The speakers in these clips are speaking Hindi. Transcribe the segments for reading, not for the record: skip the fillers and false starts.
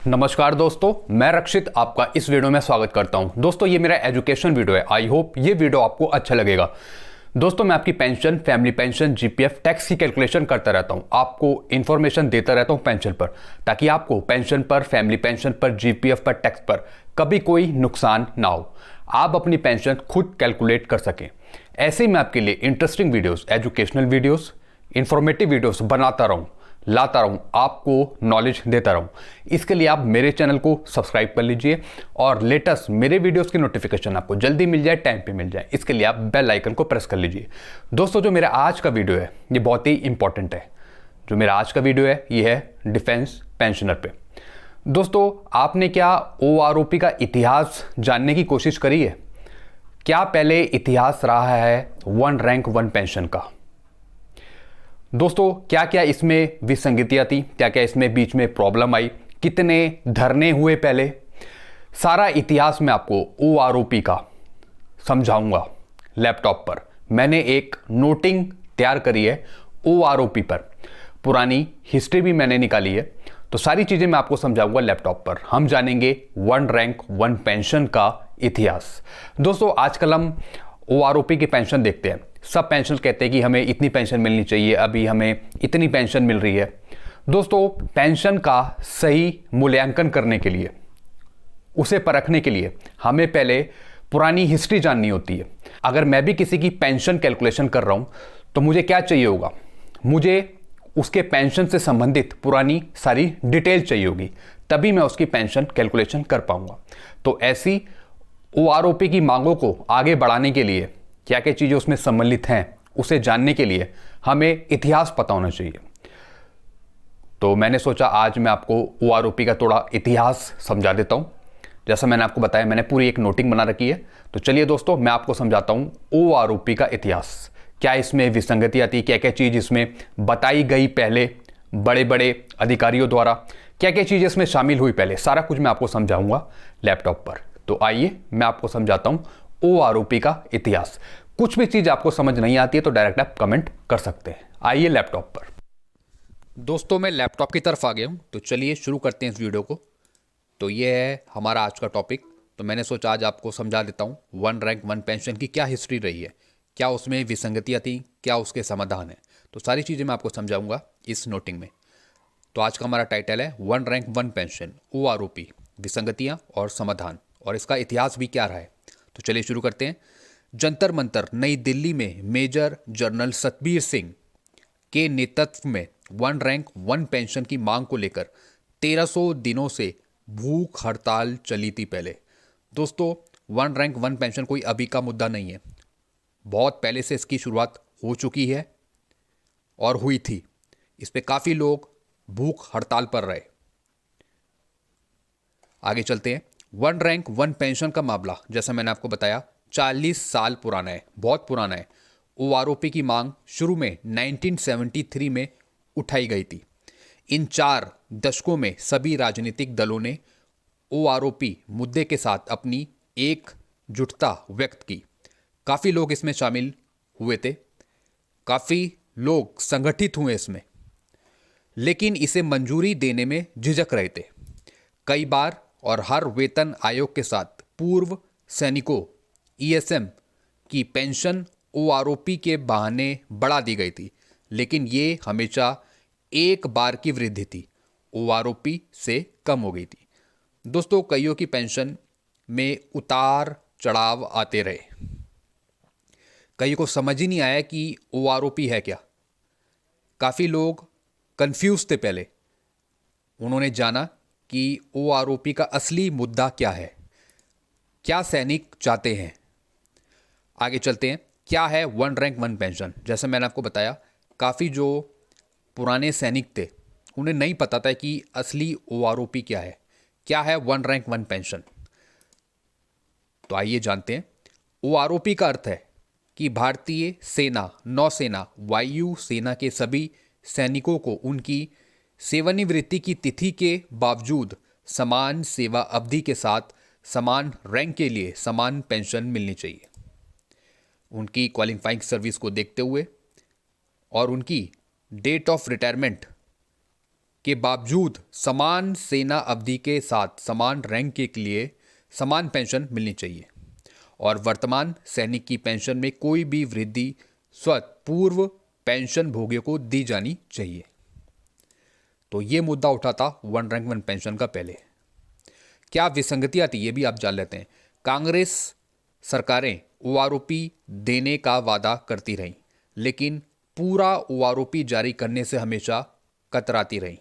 नमस्कार दोस्तों, मैं रक्षित आपका इस वीडियो में स्वागत करता हूं। दोस्तों ये मेरा एजुकेशन वीडियो है। आई होप ये वीडियो आपको अच्छा लगेगा। दोस्तों मैं आपकी pension, family pension, GPF, tax की कैलकुलेशन करता रहता हूं, आपको इन्फॉर्मेशन देता रहता हूं पेंशन पर, ताकि आपको पेंशन पर, फैमिली पेंशन पर, जीपीएफ पर, टैक्स पर कभी कोई नुकसान ना हो, आप अपनी पेंशन खुद कैलकुलेट कर सकें। ऐसे ही मैं आपके लिए interesting videos, educational videos, informative videos बनाता रहूं, लाता रहूं, आपको नॉलेज देता रहूं। इसके लिए आप मेरे चैनल को सब्सक्राइब कर लीजिए और लेटेस्ट मेरे वीडियोस की नोटिफिकेशन आपको जल्दी मिल जाए, टाइम पे मिल जाए। इसके लिए आप बेल आइकन को प्रेस कर लीजिए। दोस्तों जो मेरा आज का वीडियो है ये बहुत ही इंपॉर्टेंट है। जो मेरा आज का वीडियो है ये है डिफेंस पेंशनर पे। दोस्तों आपने क्या OROP का इतिहास जानने की कोशिश करी है? क्या पहले इतिहास रहा है वन रैंक वन पेंशन का? दोस्तों क्या क्या इसमें विसंगतियां थी, क्या क्या इसमें बीच में प्रॉब्लम आई, कितने धरने हुए पहले, सारा इतिहास मैं आपको OROP का समझाऊंगा लैपटॉप पर। मैंने एक नोटिंग तैयार करी है OROP पर, पुरानी हिस्ट्री भी मैंने निकाली है, तो सारी चीजें मैं आपको समझाऊंगा लैपटॉप पर। हम जानेंगे वन रैंक वन पेंशन का इतिहास। दोस्तों आजकल हम OROP की पेंशन देखते हैं, सब पेंशन कहते हैं कि हमें इतनी पेंशन मिलनी चाहिए, अभी हमें इतनी पेंशन मिल रही है। दोस्तों पेंशन का सही मूल्यांकन करने के लिए, उसे परखने के लिए हमें पहले पुरानी हिस्ट्री जाननी होती है। अगर मैं भी किसी की पेंशन कैलकुलेशन कर रहा हूं तो मुझे क्या चाहिए होगा? मुझे उसके पेंशन से संबंधित पुरानी सारी डिटेल चाहिए होगी, तभी मैं उसकी पेंशन कैलकुलेशन कर पाऊंगा। तो ऐसी OROP की मांगों को आगे बढ़ाने के लिए क्या क्या चीज़ें उसमें सम्मिलित हैं, उसे जानने के लिए हमें इतिहास पता होना चाहिए। तो मैंने सोचा आज मैं आपको OROP का थोड़ा इतिहास समझा देता हूं। जैसा मैंने आपको बताया, मैंने पूरी एक नोटिंग बना रखी है। तो चलिए दोस्तों मैं आपको समझाता हूं OROP का इतिहास। क्या इसमें विसंगतियां थी, क्या क्या चीज़ इसमें बताई गई पहले बड़े बड़े अधिकारियों द्वारा, क्या क्या चीज़ इसमें शामिल हुई पहले, सारा कुछ मैं आपको समझाऊंगा लैपटॉप पर। तो आइए मैं आपको समझाता हूं OROP का इतिहास। कुछ भी चीज आपको समझ नहीं आती है तो डायरेक्ट आप कमेंट कर सकते हैं। आइए लैपटॉप पर। दोस्तों मैं लैपटॉप की तरफ आ गया हूं, तो चलिए शुरू करते हैं इस वीडियो को। तो ये है हमारा आज का टॉपिक। तो मैंने सोचा आज आपको समझा देता हूं वन रैंक वन पेंशन की क्या हिस्ट्री रही है, क्या उसमें विसंगतियां थी, क्या उसके समाधान है। तो सारी चीज़ें मैं आपको समझाऊंगा इस नोटिंग में। तो आज का हमारा टाइटल है one rank one pension OROP, विसंगतियां और समाधान, और इसका इतिहास भी क्या रहा है। तो चलिए शुरू करते हैं। जंतर मंतर नई दिल्ली में मेजर जनरल सतबीर सिंह के नेतृत्व में वन रैंक वन पेंशन की मांग को लेकर 1300 दिनों से भूख हड़ताल चली थी पहले। दोस्तों वन रैंक वन पेंशन कोई अभी का मुद्दा नहीं है, बहुत पहले से इसकी शुरुआत हो चुकी है और हुई थी। इस पे काफ़ी लोग भूख हड़ताल पर रहे। आगे चलते हैं। वन रैंक वन पेंशन का मामला जैसा मैंने आपको बताया 40 साल पुराना है, बहुत पुराना है। OROP की मांग शुरू में 1973 में उठाई गई थी। इन 4 दशकों में सभी राजनीतिक दलों ने OROP मुद्दे के साथ अपनी एकजुटता व्यक्त की। काफ़ी लोग इसमें शामिल हुए थे, काफ़ी लोग संगठित हुए इसमें, लेकिन इसे मंजूरी देने में झिझक रहे थे। कई बार और हर वेतन आयोग के साथ पूर्व सैनिकों ESM की पेंशन OROP के बहाने बढ़ा दी गई थी, लेकिन ये हमेशा एक बार की वृद्धि थी, OROP से कम हो गई थी। दोस्तों कईयों की पेंशन में उतार चढ़ाव आते रहे, कईयों को समझ ही नहीं आया कि OROP है क्या। काफ़ी लोग कंफ्यूज थे पहले, उन्होंने जाना कि OROP का असली मुद्दा क्या है, क्या सैनिक चाहते हैं। आगे चलते हैं। क्या है वन रैंक वन पेंशन? जैसे मैंने आपको बताया, काफ़ी जो पुराने सैनिक थे उन्हें नहीं पता था कि असली OROP क्या है वन रैंक वन पेंशन। तो आइए जानते हैं। OROP का अर्थ है कि भारतीय सेना, नौसेना, वायु सेना के सभी सैनिकों को उनकी सेवानिवृत्ति की तिथि के बावजूद समान सेवा अवधि के साथ समान रैंक के लिए समान पेंशन मिलनी चाहिए। उनकी क्वालिफाइंग सर्विस को देखते हुए और उनकी डेट ऑफ रिटायरमेंट के बावजूद समान सेना अवधि के साथ समान रैंक के लिए समान पेंशन मिलनी चाहिए और वर्तमान सैनिक की पेंशन में कोई भी वृद्धि स्वतः पूर्व पेंशन भोगियों को दी जानी चाहिए। तो ये मुद्दा उठा था वन रैंक वन पेंशन का पहले। क्या विसंगतियां थी ये भी आप जान लेते हैं। कांग्रेस सरकारें ओआरओपी देने का वादा करती रहीं, लेकिन पूरा ओआरओपी जारी करने से हमेशा कतराती रहीं।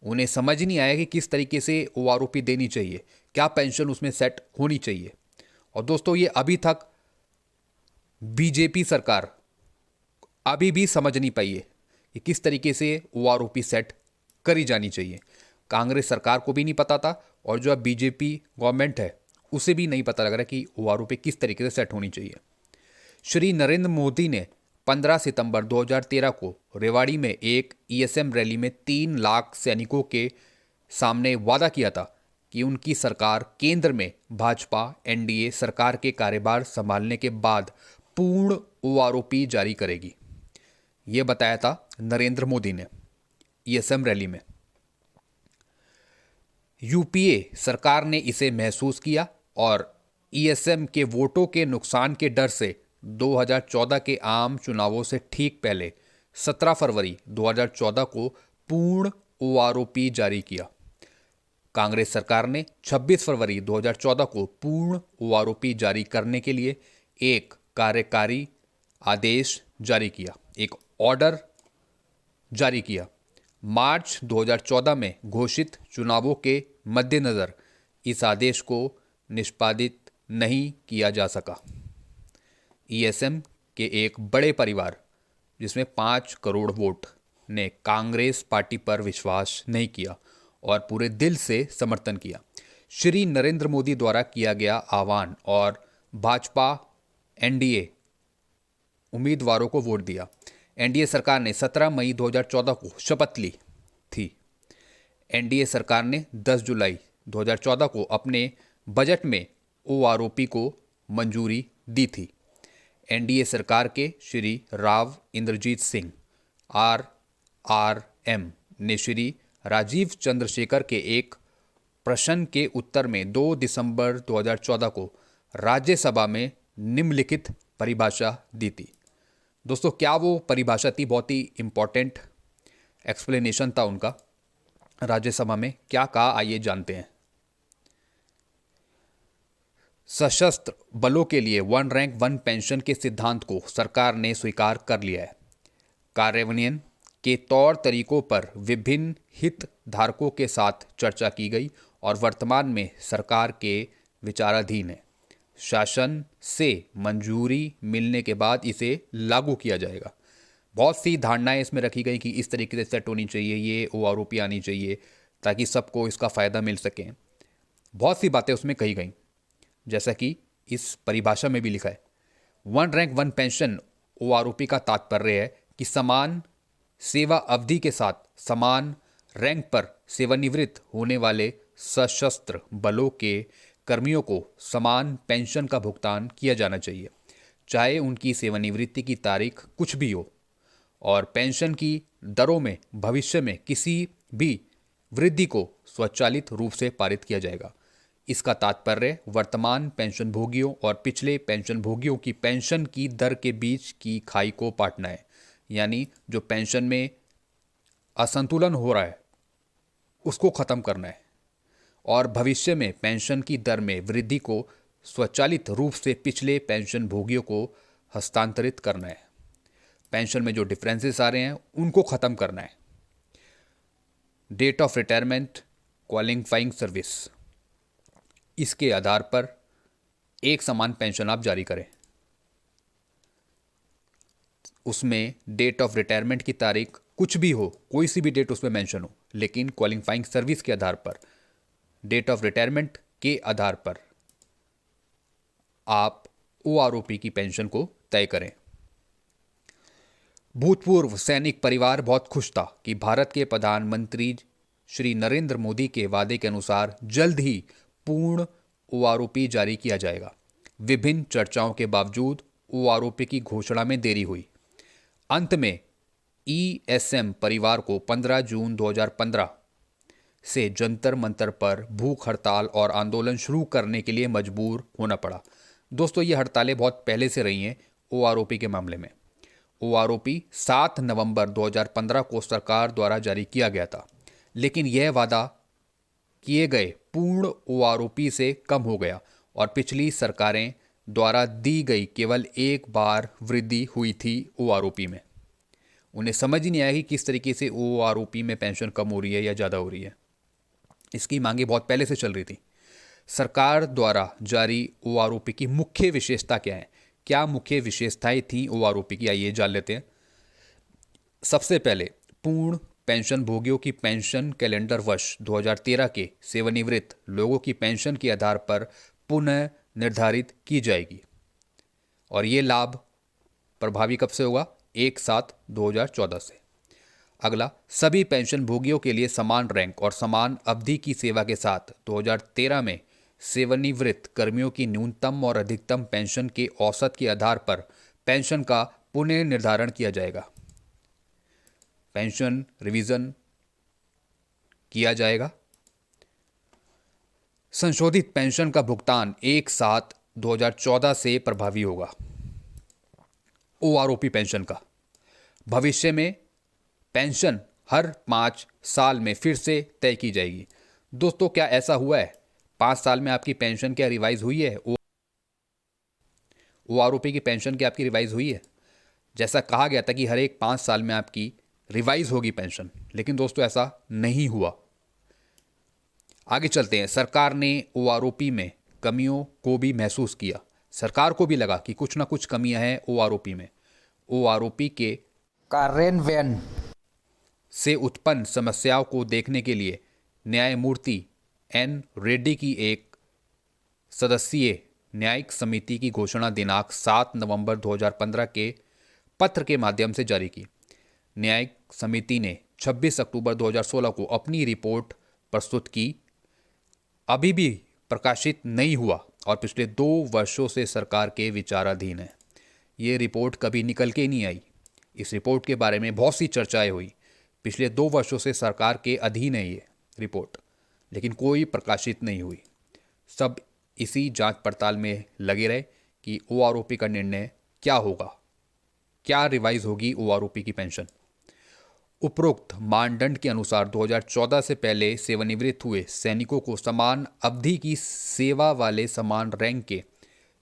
उन्हें समझ नहीं आया कि किस तरीके से ओआरओपी देनी चाहिए, क्या पेंशन उसमें सेट होनी चाहिए। और दोस्तों ये अभी तक बीजेपी सरकार अभी भी समझ नहीं पाई है कि किस तरीके से ओआरओपी सेट करी जानी चाहिए। कांग्रेस सरकार को भी नहीं पता था और जो अब बीजेपी गवर्नमेंट है उसे भी नहीं पता लग रहा कि ओआरओपी किस तरीके से सेट होनी चाहिए। श्री नरेंद्र मोदी ने 15 सितंबर 2013 को रेवाड़ी में एक ईएसएम रैली में 3 लाख सैनिकों के सामने वादा किया था कि उनकी सरकार केंद्र में भाजपा एनडीए सरकार के कार्यभार संभालने के बाद पूर्ण ओआरओपी जारी करेगी। ये बताया था नरेंद्र मोदी ने ईएसएम रैली में। यूपीए सरकार ने इसे महसूस किया और ईएसएम के वोटों के नुकसान के डर से 2014 के आम चुनावों से ठीक पहले 17 फरवरी 2014 को पूर्ण ओआरओपी जारी किया। कांग्रेस सरकार ने 26 फरवरी 2014 को पूर्ण ओआरओपी जारी करने के लिए एक कार्यकारी आदेश जारी किया, एक ऑर्डर जारी किया। मार्च 2014 में घोषित चुनावों के मद्देनज़र इस आदेश को निष्पादित नहीं किया जा सका। ईएसएम के एक बड़े परिवार जिसमें 5 करोड़ वोट ने कांग्रेस पार्टी पर विश्वास नहीं किया और पूरे दिल से समर्थन किया। श्री नरेंद्र मोदी द्वारा किया गया आह्वान और भाजपा एनडीए उम्मीदवारों को वोट दिया। एनडीए सरकार ने 17 मई 2014 को शपथ ली थी। एनडीए सरकार ने 10 जुलाई 2014 को अपने बजट में ओआरओपी को मंजूरी दी थी। एनडीए सरकार के श्री राव इंद्रजीत सिंह आरआरएम ने श्री राजीव चंद्रशेखर के एक प्रश्न के उत्तर में 2 दिसंबर 2014 को राज्यसभा में निम्नलिखित परिभाषा दी थी। दोस्तों क्या वो परिभाषा थी? बहुत ही इंपॉर्टेंट एक्सप्लेनेशन था उनका। राज्यसभा में क्या कहा आइए जानते हैं। सशस्त्र बलों के लिए वन रैंक वन पेंशन के सिद्धांत को सरकार ने स्वीकार कर लिया है। कार्यान्वयन के तौर तरीकों पर विभिन्न हितधारकों के साथ चर्चा की गई और वर्तमान में सरकार के विचाराधीन है। शासन से मंजूरी मिलने के बाद इसे लागू किया जाएगा। बहुत सी धारणाएं इसमें रखी गई कि इस तरीके से सेट होनी चाहिए, ये ओआरओपी आनी चाहिए ताकि सबको इसका फ़ायदा मिल सके। बहुत सी बातें उसमें कही गई, जैसा कि इस परिभाषा में भी लिखा है। One rank one pension OROP का तात्पर्य है कि समान सेवा अवधि के साथ समान रैंक पर सेवानिवृत्त होने वाले सशस्त्र बलों के कर्मियों को समान पेंशन का भुगतान किया जाना चाहिए, चाहे उनकी सेवानिवृत्ति की तारीख कुछ भी हो, और पेंशन की दरों में भविष्य में किसी भी वृद्धि को स्वचालित रूप से पारित किया जाएगा। इसका तात्पर्य वर्तमान पेंशन भोगियों और पिछले पेंशन भोगियों की पेंशन की दर के बीच की खाई को पाटना है। यानी जो पेंशन में असंतुलन हो रहा है उसको ख़त्म करना है और भविष्य में पेंशन की दर में वृद्धि को स्वचालित रूप से पिछले पेंशन भोगियों को हस्तांतरित करना है। पेंशन में जो डिफरेंसेस आ रहे हैं उनको ख़त्म करना है। Date of retirement, qualifying service, इसके आधार पर एक समान पेंशन आप जारी करें। उसमें डेट ऑफ रिटायरमेंट की तारीख कुछ भी हो, कोई सी भी डेट उसमें मेंशन हो, लेकिन क्वालिफाइंग सर्विस के आधार पर, डेट ऑफ रिटायरमेंट के आधार पर आप ओआरओपी की पेंशन को तय करें। भूतपूर्व सैनिक परिवार बहुत खुश था कि भारत के प्रधानमंत्री श्री नरेंद्र मोदी के वादे के अनुसार जल्द ही पूर्ण ओआरओपी जारी किया जाएगा। विभिन्न चर्चाओं के बावजूद ओआरओपी की घोषणा में देरी हुई। अंत में ईएसएम परिवार को 15 जून 2015 से जंतर मंतर पर भूख हड़ताल और आंदोलन शुरू करने के लिए मजबूर होना पड़ा। दोस्तों, ये हड़तालें बहुत पहले से रही हैं ओआरओपी के मामले में। ओआरओपी 7 नवंबर 2015 को सरकार द्वारा जारी किया गया था, लेकिन यह वादा किए गए पूर्ण ओआरओपी से कम हो गया और पिछली सरकारें द्वारा दी गई केवल एक बार वृद्धि हुई थी ओआरओपी में। उन्हें समझ ही नहीं आया कि किस तरीके से ओआरओपी में पेंशन कम हो रही है या ज़्यादा हो रही है। इसकी मांगे बहुत पहले से चल रही थी। सरकार द्वारा जारी ओआरओपी की मुख्य विशेषता क्या है? क्या मुख्य विशेषताएं थी ओआरओपी की, आइए जान लेते हैं। सबसे पहले, पूर्ण पेंशन भोगियों की पेंशन कैलेंडर वर्ष 2013 के सेवानिवृत्त लोगों की पेंशन के आधार पर पुनः निर्धारित की जाएगी और ये लाभ प्रभावी कब से होगा? 1/7/2014 से। अगला, सभी पेंशन भोगियों के लिए समान रैंक और समान अवधि की सेवा के साथ 2013 में सेवानिवृत्त कर्मियों की न्यूनतम और अधिकतम पेंशन के औसत के आधार पर पेंशन का पुनः निर्धारण किया जाएगा। पेंशन रिवीजन किया जाएगा। संशोधित पेंशन का भुगतान 1/7/2014 से प्रभावी होगा। ओआरओपी पेंशन का भविष्य में पेंशन हर 5 साल में फिर से तय की जाएगी। दोस्तों, क्या ऐसा हुआ है? 5 साल में आपकी पेंशन क्या रिवाइज हुई है? ओआरओपी की पेंशन क्या आपकी रिवाइज हुई है? जैसा कहा गया था कि हर एक 5 साल में आपकी रिवाइज होगी पेंशन, लेकिन दोस्तों ऐसा नहीं हुआ। आगे चलते हैं। सरकार ने ओआरओपी में कमियों को भी महसूस किया। सरकार को भी लगा कि कुछ ना कुछ कमियां हैं ओआरओपी में। ओआरओपी के कार्यान्वयन से उत्पन्न समस्याओं को देखने के लिए न्यायमूर्ति एन रेड्डी की एक सदस्यीय न्यायिक समिति की घोषणा दिनांक 7 नवंबर 2015 के पत्र के माध्यम से जारी की। न्यायिक समिति ने 26 अक्टूबर 2016 को अपनी रिपोर्ट प्रस्तुत की। अभी भी प्रकाशित नहीं हुआ और पिछले 2 वर्षों से सरकार के विचाराधीन है। ये रिपोर्ट कभी निकल के नहीं आई। इस रिपोर्ट के बारे में बहुत सी चर्चाएं हुई। पिछले 2 वर्षों से सरकार के अधीन है ये रिपोर्ट, लेकिन कोई प्रकाशित नहीं हुई। सब इसी जांच पड़ताल में लगे रहे कि ओआरओपी का निर्णय क्या होगा, क्या रिवाइज होगी ओआरओपी की पेंशन। उपरोक्त मानदंड के अनुसार 2014 से पहले सेवानिवृत्त हुए सैनिकों को समान अवधि की सेवा वाले समान रैंक के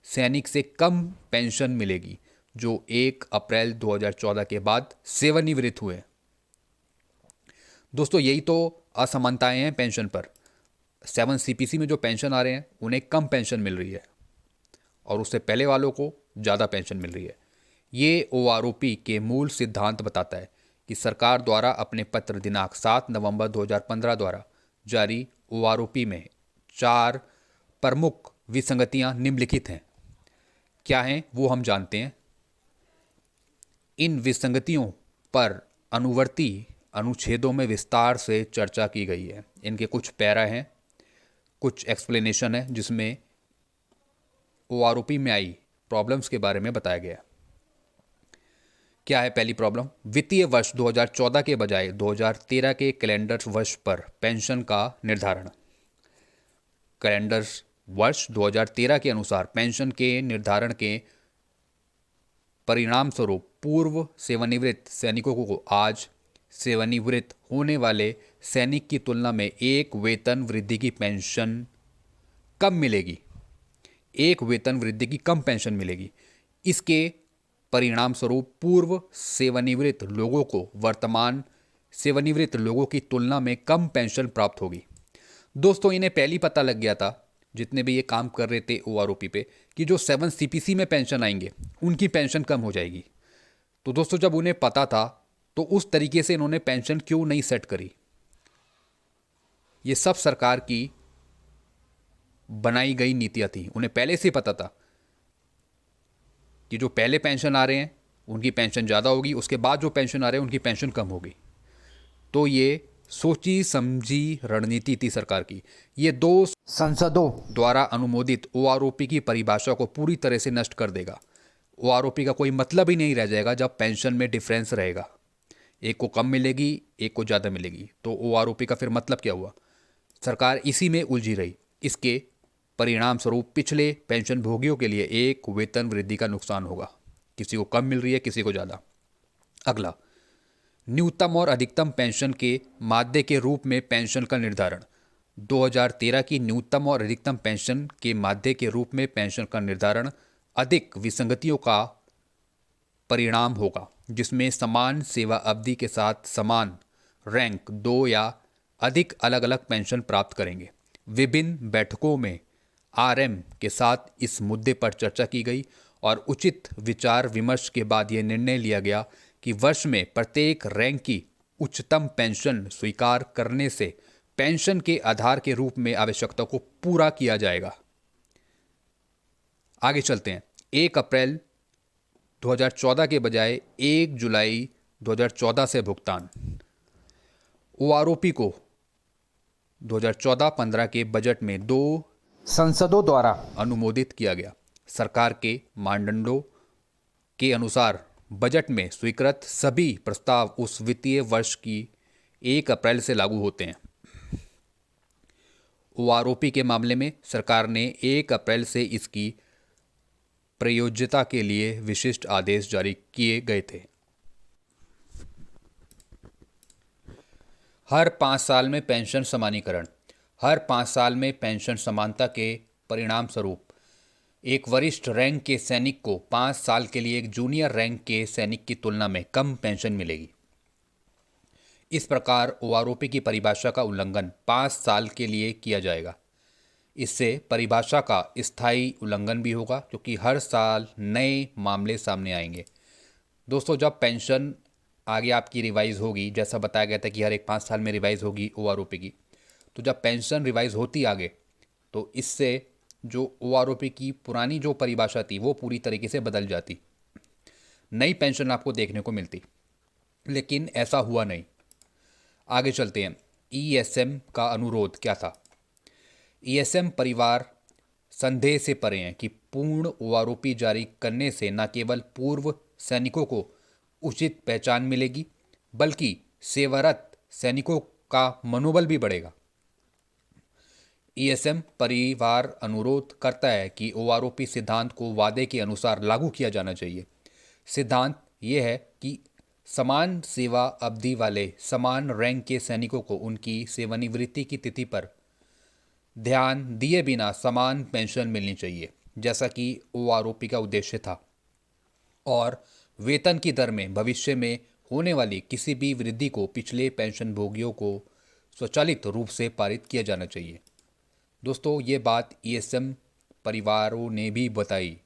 सैनिक से कम पेंशन मिलेगी जो 1 अप्रैल 2014 के बाद सेवानिवृत्त हुए। दोस्तों, यही तो असमानताएं हैं पेंशन पर। 7 सीपीसी में जो पेंशन आ रहे हैं उन्हें कम पेंशन मिल रही है और उससे पहले वालों को ज़्यादा पेंशन मिल रही है। ये ओआरओपी के मूल सिद्धांत बताता है कि सरकार द्वारा अपने पत्र दिनांक 7 नवंबर 2015 द्वारा जारी ओआरओपी में 4 प्रमुख विसंगतियां निम्नलिखित हैं। क्या हैं वो हम जानते हैं। इन विसंगतियों पर अनुवर्ती अनुच्छेदों में विस्तार से चर्चा की गई है। इनके कुछ पैरा हैं, कुछ एक्सप्लेनेशन है जिसमें ओआरओपी में आई प्रॉब्लम्स के बारे में बताया गया है। क्या है पहली प्रॉब्लम? वित्तीय वर्ष 2014 के बजाय 2013 के कैलेंडर वर्ष पर पेंशन का निर्धारण। कैलेंडर वर्ष 2013 के अनुसार पेंशन के निर्धारण के परिणाम स्वरूप पूर्व सेवानिवृत्त सैनिकों को आज सेवानिवृत्त होने वाले सैनिक की तुलना में एक वेतन वृद्धि की पेंशन कम मिलेगी। एक वेतन वृद्धि की कम पेंशन मिलेगी। इसके परिणाम स्वरूप पूर्व सेवानिवृत्त लोगों को वर्तमान सेवानिवृत्त लोगों की तुलना में कम पेंशन प्राप्त होगी। दोस्तों, इन्हें पहले पता लग गया था, जितने भी ये काम कर रहे थे ओआरओपी पे, कि जो 7 सीपीसी में पेंशन आएंगे उनकी पेंशन कम हो जाएगी। तो दोस्तों, जब उन्हें पता था तो उस तरीके से इन्होंने पेंशन क्यों नहीं सेट करी? ये सब सरकार की बनाई गई नीतियां थी। उन्हें पहले से पता था कि जो पहले पेंशन आ रहे हैं उनकी पेंशन ज़्यादा होगी, उसके बाद जो पेंशन आ रहे हैं उनकी पेंशन कम होगी। तो ये सोची समझी रणनीति थी सरकार की। ये 2 संसदों द्वारा अनुमोदित ओआरओपी की परिभाषा को पूरी तरह से नष्ट कर देगा। ओआरओपी का कोई मतलब ही नहीं रह जाएगा जब पेंशन में डिफरेंस रहेगा। एक को कम मिलेगी, एक को ज़्यादा मिलेगी। तो OROP का फिर मतलब क्या हुआ? सरकार इसी में उलझी रही। इसके परिणाम स्वरूप पिछले पेंशन भोगियों के लिए एक वेतन वृद्धि का नुकसान होगा। किसी को कम मिल रही है, किसी को ज़्यादा। अगला, न्यूनतम और अधिकतम पेंशन के माध्य के रूप में पेंशन का निर्धारण। 2013 की न्यूनतम और अधिकतम पेंशन के माध्य के रूप में पेंशन का निर्धारण अधिक विसंगतियों का परिणाम होगा, जिसमें समान सेवा अवधि के साथ समान रैंक दो या अधिक अलग अलग पेंशन प्राप्त करेंगे। विभिन्न बैठकों में RM के साथ इस मुद्दे पर चर्चा की गई और उचित विचार विमर्श के बाद यह निर्णय लिया गया कि वर्ष में प्रत्येक रैंक की उच्चतम पेंशन स्वीकार करने से पेंशन के आधार के रूप में आवश्यकता को पूरा किया जाएगा। आगे चलते हैं। 1 अप्रैल 2014 के बजाय 1 जुलाई 2014 से भुगतान। OROP को 2014-15 के बजट में 2 संसदों द्वारा अनुमोदित किया गया। सरकार के मानदंडों के अनुसार बजट में स्वीकृत सभी प्रस्ताव उस वित्तीय वर्ष की 1 अप्रैल से लागू होते हैं। OROP के मामले में सरकार ने 1 अप्रैल से इसकी प्रयोज्यता के लिए विशिष्ट आदेश जारी किए गए थे। हर 5 साल में पेंशन समानीकरण। हर 5 साल में पेंशन समानता के परिणाम स्वरूप एक वरिष्ठ रैंक के सैनिक को 5 साल के लिए एक जूनियर रैंक के सैनिक की तुलना में कम पेंशन मिलेगी। इस प्रकार OROP की परिभाषा का उल्लंघन 5 साल के लिए किया जाएगा। इससे परिभाषा का स्थायी उल्लंघन भी होगा, क्योंकि हर साल नए मामले सामने आएंगे। दोस्तों, जब पेंशन आगे आपकी रिवाइज होगी, जैसा बताया गया था कि हर एक 5 साल में रिवाइज होगी OROP की, तो जब पेंशन रिवाइज होती आगे, तो इससे जो OROP की पुरानी जो परिभाषा थी वो पूरी तरीके से बदल जाती, नई पेंशन आपको देखने को मिलती। लेकिन ऐसा हुआ नहीं। आगे चलते हैं। ESM का अनुरोध क्या था? ESM परिवार संदेह से परे हैं कि पूर्ण OROP जारी करने से न केवल पूर्व सैनिकों को उचित पहचान मिलेगी, बल्कि सेवारत सैनिकों का मनोबल भी बढ़ेगा। ESM परिवार अनुरोध करता है कि OROP सिद्धांत को वादे के अनुसार लागू किया जाना चाहिए। सिद्धांत यह है कि समान सेवा अवधि वाले समान रैंक के सैनिकों को उनकी सेवानिवृत्ति की तिथि पर ध्यान दिए बिना समान पेंशन मिलनी चाहिए, जैसा कि OROP का उद्देश्य था, और वेतन की दर में भविष्य में होने वाली किसी भी वृद्धि को पिछले पेंशन भोगियों को स्वचालित रूप से पारित किया जाना चाहिए। दोस्तों, ये बात ESM परिवारों ने भी बताई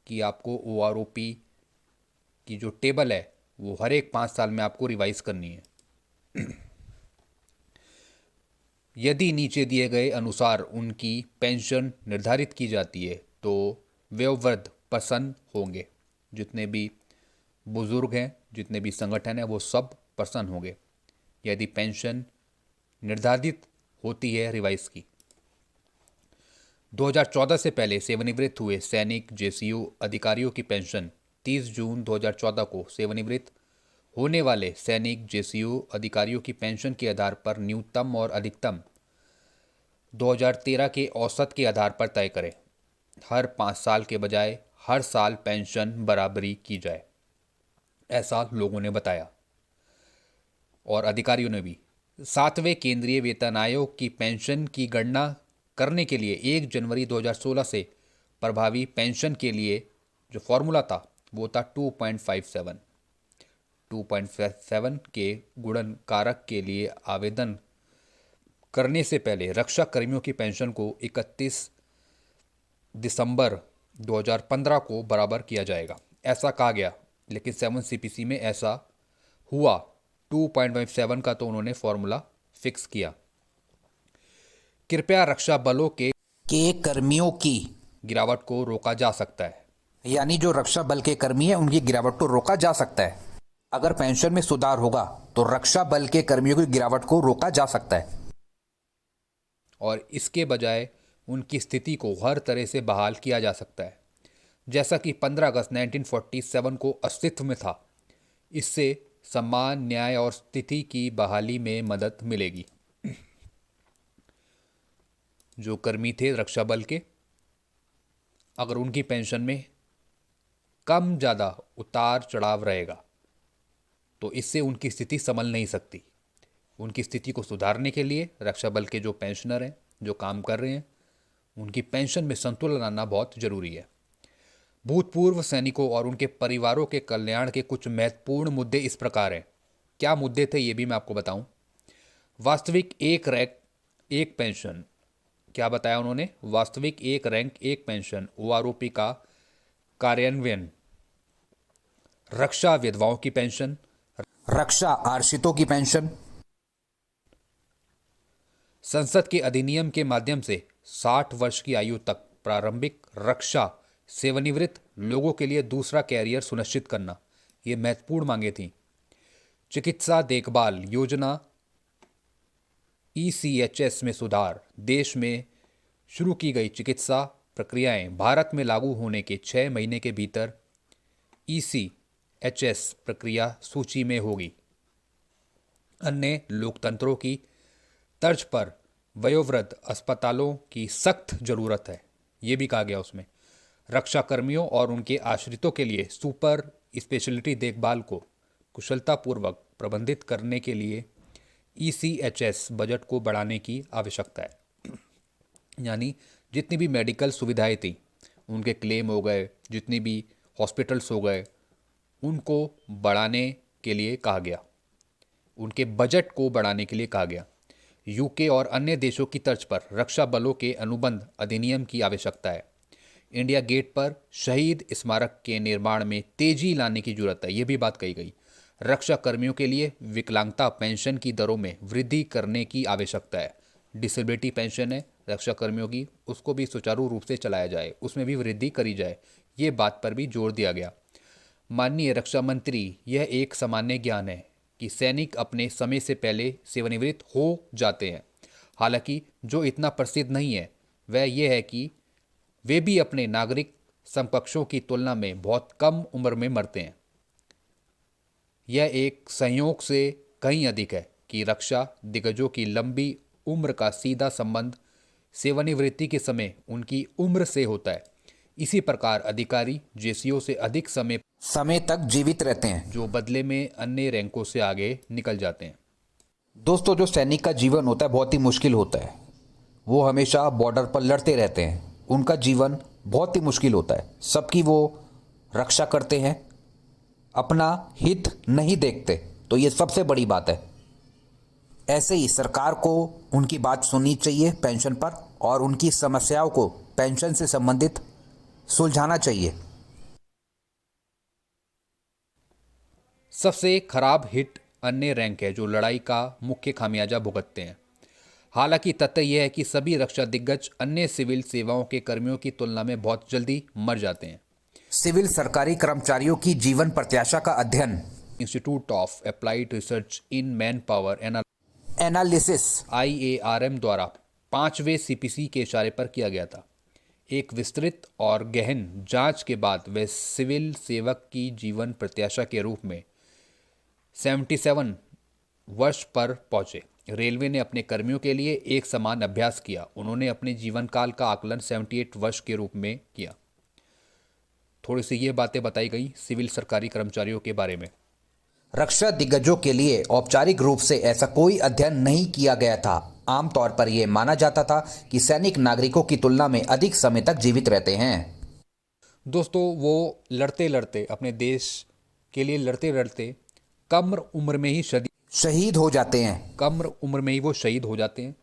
कि आपको OROP की जो टेबल है वो हर एक 5 साल में आपको रिवाइज करनी है। यदि नीचे दिए गए अनुसार उनकी पेंशन निर्धारित की जाती है तो वयोवृद्ध प्रसन्न होंगे। जितने भी बुजुर्ग हैं, जितने भी संगठन हैं, वो सब प्रसन्न होंगे यदि पेंशन निर्धारित होती है रिवाइज की। 2014 से पहले सेवानिवृत्त हुए सैनिक JCU अधिकारियों की पेंशन 30 जून 2014 को सेवानिवृत्त होने वाले सैनिक JCU अधिकारियों की पेंशन के आधार पर न्यूनतम और अधिकतम 2013 के औसत के आधार पर तय करें। हर 5 साल के बजाय हर साल पेंशन बराबरी की जाए, ऐसा लोगों ने बताया और अधिकारियों ने भी। 7वें केंद्रीय वेतन आयोग की पेंशन की गणना करने के लिए 1 जनवरी 2016 से प्रभावी पेंशन के लिए जो फॉर्मूला था वो था 2.57। 2.7 के गुणन कारक के लिए आवेदन करने से पहले रक्षा कर्मियों की पेंशन को 31 दिसंबर 2015 को बराबर किया जाएगा, ऐसा कहा गया। लेकिन 7 CPC में ऐसा हुआ। 2.57 का तो उन्होंने फॉर्मूला फिक्स किया। कृपया रक्षा बलों के कर्मियों की गिरावट को रोका जा सकता है। यानी जो रक्षा बल के कर्मी हैं उनकी गिरावट को रोका जा सकता है। अगर पेंशन में सुधार होगा तो रक्षा बल के कर्मियों की गिरावट को रोका जा सकता है और इसके बजाय उनकी स्थिति को हर तरह से बहाल किया जा सकता है, जैसा कि 15 अगस्त 1947 को अस्तित्व में था। इससे सम्मान, न्याय और स्थिति की बहाली में मदद मिलेगी। जो कर्मी थे रक्षा बल के, अगर उनकी पेंशन में कम ज़्यादा उतार चढ़ाव रहेगा तो इससे उनकी स्थिति संभल नहीं सकती। उनकी स्थिति को सुधारने के लिए रक्षा बल के जो पेंशनर हैं, जो काम कर रहे हैं, उनकी पेंशन में संतुलन आना बहुत जरूरी है। भूतपूर्व सैनिकों और उनके परिवारों के कल्याण के कुछ महत्वपूर्ण मुद्दे इस प्रकार हैं। क्या मुद्दे थे ये भी मैं आपको बताऊं। वास्तविक एक रैंक एक पेंशन, क्या बताया उन्होंने? वास्तविक एक रैंक एक पेंशन, ओआरओपी का कार्यान्वयन, रक्षा विधवाओं की पेंशन, रक्षा आश्रितों की पेंशन, संसद के अधिनियम के माध्यम से 60 वर्ष की आयु तक प्रारंभिक रक्षा सेवानिवृत्त लोगों के लिए दूसरा कैरियर सुनिश्चित करना, ये महत्वपूर्ण मांगे थी। चिकित्सा देखभाल योजना ईसीएचएस में सुधार, देश में शुरू की गई चिकित्सा प्रक्रियाएं भारत में लागू होने के 6 महीने के भीतर ईसीएचएस प्रक्रिया सूची में होगी। अन्य लोकतंत्रों की तर्ज पर वयोवृद्ध अस्पतालों की सख्त जरूरत है, ये भी कहा गया उसमें। रक्षा कर्मियों और उनके आश्रितों के लिए सुपर स्पेशलिटी देखभाल को कुशलतापूर्वक प्रबंधित करने के लिए ईसीएचएस बजट को बढ़ाने की आवश्यकता है। यानी जितनी भी मेडिकल सुविधाएं थी, उनके क्लेम हो गए, जितनी भी हॉस्पिटल्स हो गए, उनको बढ़ाने के लिए कहा गया, उनके बजट को बढ़ाने के लिए कहा गया। यूके और अन्य देशों की तर्ज पर रक्षा बलों के अनुबंध अधिनियम की आवश्यकता है। इंडिया गेट पर शहीद स्मारक के निर्माण में तेजी लाने की जरूरत है, ये भी बात कही गई। रक्षा कर्मियों के लिए विकलांगता पेंशन की दरों में वृद्धि करने की आवश्यकता है। डिसेबिलिटी पेंशन है रक्षा कर्मियों की, उसको भी सुचारू रूप से चलाया जाए, उसमें भी वृद्धि करी जाए, ये बात पर भी जोर दिया गया। माननीय रक्षा मंत्री, यह एक सामान्य ज्ञान है कि सैनिक अपने समय से पहले सेवानिवृत्त हो जाते हैं। हालांकि जो इतना प्रसिद्ध नहीं है वह यह है कि वे भी अपने नागरिक समकक्षों की तुलना में बहुत कम उम्र में मरते हैं। यह एक संयोग से कहीं अधिक है कि रक्षा दिग्गजों की लंबी उम्र का सीधा संबंध सेवानिवृत्ति के समय उनकी उम्र से होता है। इसी प्रकार अधिकारी जेसीओ से अधिक समय तक जीवित रहते हैं, जो बदले में अन्य रैंकों से आगे निकल जाते हैं। दोस्तों जो सैनिक का जीवन होता है बहुत ही मुश्किल होता है। वो हमेशा बॉर्डर पर लड़ते रहते हैं, उनका जीवन बहुत ही मुश्किल होता है। सबकी वो रक्षा करते हैं, अपना हित नहीं देखते, तो ये सबसे बड़ी बात है। ऐसे ही सरकार को उनकी बात सुननी चाहिए पेंशन पर, और उनकी समस्याओं को पेंशन से संबंधित सुलझाना चाहिए। सबसे खराब हिट अन्य रैंक है जो लड़ाई का मुख्य खामियाजा भुगतते हैं। हालांकि तथ्य यह है कि सभी रक्षा दिग्गज अन्य सिविल सेवाओं के कर्मियों की तुलना में बहुत जल्दी मर जाते हैं। सिविल सरकारी कर्मचारियों की जीवन प्रत्याशा का अध्ययन institute of applied research in man power analysis IARM द्वारा 5वें CPC के इशारे पर किया गया था। एक विस्तृत और गहन जांच के बाद वे सिविल सेवक की जीवन प्रत्याशा के रूप में 77 वर्ष पर पहुंचे। रेलवे ने अपने कर्मियों के लिए एक समान अभ्यास किया। उन्होंने अपने जीवन काल का आकलन 78 वर्ष के रूप में किया। थोड़ी सी ये बातें बताई गई सिविल सरकारी कर्मचारियों के बारे में। रक्षा दिग्गजों के लिए औपचारिक रूप से ऐसा कोई अध्ययन नहीं किया गया था। आमतौर पर यह माना जाता था कि सैनिक नागरिकों की तुलना में अधिक समय तक जीवित रहते हैं। दोस्तों वो लड़ते लड़ते अपने देश के लिए लड़ते लड़ते कम उम्र में ही शहीद हो जाते हैं। कम उम्र में ही वो शहीद हो जाते हैं।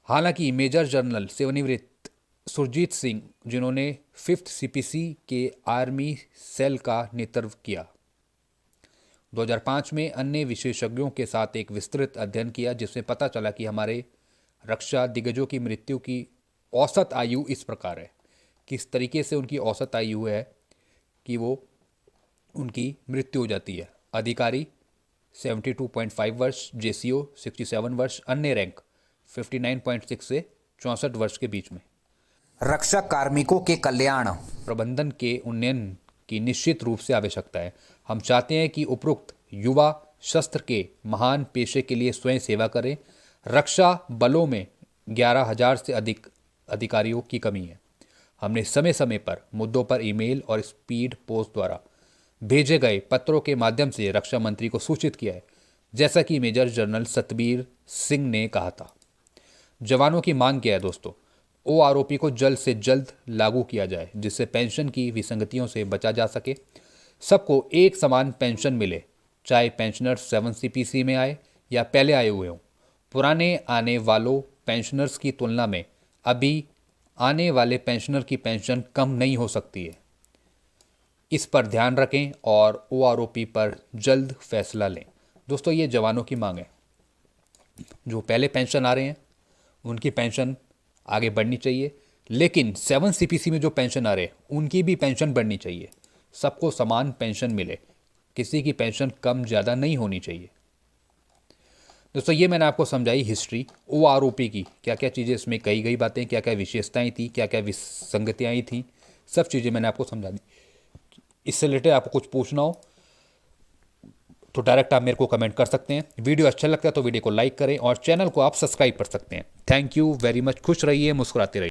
हालांकि मेजर जनरल सेवानिवृत्त सुरजीत सिंह, जिन्होंने 5th CPC के आर्मी सेल का नेतृत्व किया, 2005 में अन्य विशेषज्ञों के साथ एक विस्तृत अध्ययन किया जिसमें पता चला कि हमारे रक्षा दिग्गजों की मृत्यु की औसत आयु इस प्रकार है। किस तरीके से उनकी औसत आयु है कि वो उनकी मृत्यु हो जाती है। अधिकारी 72.5 वर्ष, जेसीओ 67 वर्ष, अन्य रैंक 59.6 से 64 वर्ष के बीच में। रक्षा कार्मिकों के कल्याण प्रबंधन के उन्नयन की निश्चित रूप से आवश्यकता है। हम चाहते हैं कि उपरोक्त युवा शस्त्र के महान पेशे के लिए स्वयं सेवा करें। रक्षा बलों में 11,000 से अधिक अधिकारियों की कमी है। हमने समय समय पर मुद्दों पर ईमेल और स्पीड पोस्ट द्वारा भेजे गए पत्रों के माध्यम से रक्षा मंत्री को सूचित किया है, जैसा कि मेजर जनरल सतबीर सिंह ने कहा था। जवानों की मांग क्या है दोस्तों? ओआरओपी को जल्द से जल्द लागू किया जाए, जिससे पेंशन की विसंगतियों से बचा जा सके। सबको एक समान पेंशन मिले, चाहे पेंशनर्स 7 CPC में आए या पहले आए हुए हों। पुराने आने वालों पेंशनर्स की तुलना में अभी आने वाले पेंशनर की पेंशन कम नहीं हो सकती है। इस पर ध्यान रखें और ओआरओपी पर जल्द फैसला लें। दोस्तों, ये जवानों की मांग है। जो पहले पेंशन आ रहे हैं उनकी पेंशन आगे बढ़नी चाहिए, लेकिन 7 CPC में जो पेंशन आ रहे हैं उनकी भी पेंशन बढ़नी चाहिए। सबको समान पेंशन मिले, किसी की पेंशन कम ज़्यादा नहीं होनी चाहिए। दोस्तों, ये मैंने आपको समझाई हिस्ट्री ओआरओपी की, क्या क्या चीज़ें इसमें कही गई बातें, क्या क्या विशेषताएं थी, क्या क्या विसंगतियाँ थी, सब चीज़ें मैंने आपको समझा दी। इससे रिलेटेड आपको कुछ पूछना हो तो डायरेक्ट आप मेरे को कमेंट कर सकते हैं। वीडियो अच्छा लगता है तो वीडियो को लाइक करें और चैनल को आप सब्सक्राइब कर सकते हैं। Thank you very much. खुश रहिए, मुस्कुराते रहिए।